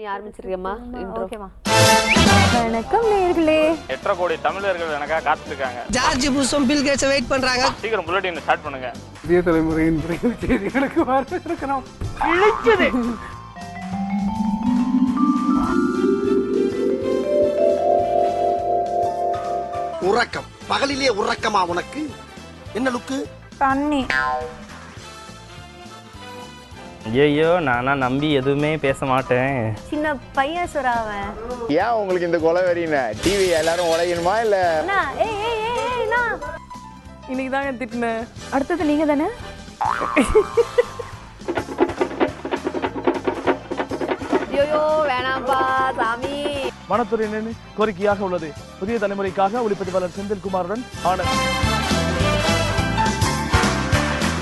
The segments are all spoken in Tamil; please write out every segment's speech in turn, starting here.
நீ ஆரம்பிச்சிருக்கேம்மா. ஓகேமா. வணக்கம் நேயர்களே. 8.5 கோடி தமிழர்கள் எனக்காக காத்துட்டு இருக்காங்க. ஜார்ஜ் புஷும் பில் கேட்ஸ் வெயிட் பண்றாங்க. சீக்கிரம் புல்லட்டின் ஸ்டார்ட் பண்ணுங்க. புதிய தலைமுறையின் செய்திகளுக்கு வரவேற்கிறோம். இழுக்குது. உறக்கம் பகலிலே உறக்கமா உனக்கு? என்ன லுக்கு? தண்ணி. ஐயோ நானா நம்பி எதுவுமே பேச மாட்டேன். சின்ன பையன் சுறாவன். ஏன் உங்களுக்கு இந்த கொலை வெறின? டிவி எல்லாரும் உடையணுமா இல்ல? இன்னைக்கு தாங்க திட்டினேன். அடுத்தது நீங்க தானே? ஐயோ வேணாம்பா சாமி. வனத்துறையினரின் கோரிக்கையாக உள்ளது. புதிய தலைமுறைக்காக ஒளிப்பதிவாளர் செந்தில்குமாருடன் ஆனந்த்.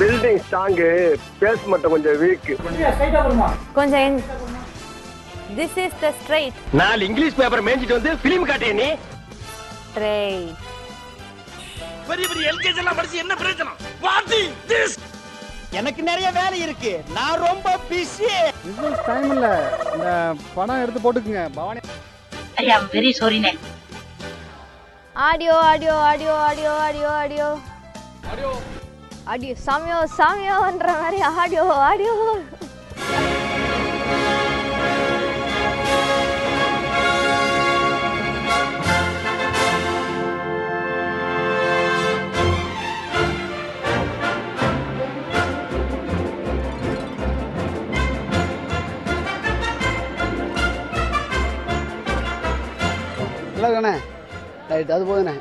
பில்டிங் ஸ்ட்ராங், பேஸ் மட்டும் கொஞ்சம் வீக். கொஞ்சம் This is the straight. நாலு இங்கிலீஷ் பேப்பர் மேஞ்சிட்டு வந்து ஃபிலிம் காட்டிய நீ. Straight. பெரிய பெரிய எல்கேஜி எல்லாம் படிச்சு என்ன பிரயோஜனம்? What is this? எனக்கு நிறைய வேலை இருக்கு. நான் ரொம்ப பிஸி. பிசினஸ் டைம் இல்ல. இந்த படம் எடுத்து போட்டுக்குங்க. Bhavani. I am very sorry name. ஆடியோ ஆடியோ ஆடியோ ஆடியோ ஆடியோ ஆடியோ ஆடியோ ஆடியோ சாமியோ சாமியோன்ற மாதிரி ஆடியோ ஆடியோ. இல்லைண்ணே ரைட், அது போதுண்ணே.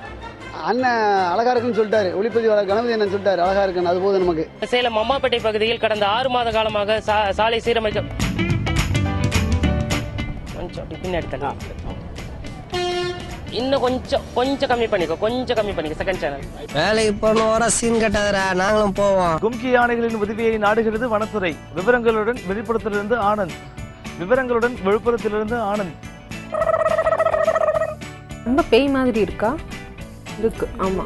அண்ணன் அழகா இருக்குன்னு சொல்லிட்டாரு. ஒளிப்பதிவாளர் கணபதி அண்ணன் சொல்லிட்டாரு அழகா இருக்குன்னு. அது போதும் நமக்கு. சேலம் அம்மாப்பேட்டை பகுதியில் கடந்த 6 மாத காலமாக சாலை சீரமைக்க இன்னும் கொஞ்சம் கம்மி பண்ணிக்கோ செகண்ட் சேனல். வேலைக்கு போன வர சீன் கட்டாதரா, நாங்களும் போவோம். கும்கி யானைகளின் உதவியை நாடுகிறது வனத்துறை. விவரங்களுடன் விழுப்புரத்திலிருந்து ஆனந்த். ரொம்ப பேய் மாதிரி இருக்கா? இருக்கு. ஆமா.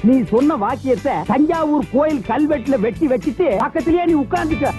நீ சொன்ன வாக்கியத்தை தஞ்சாவூர் கோயில் கல்வெட்டுல வெட்டி வச்சிட்டு பக்கத்திலேயே நீ உட்கார்ந்துக்க.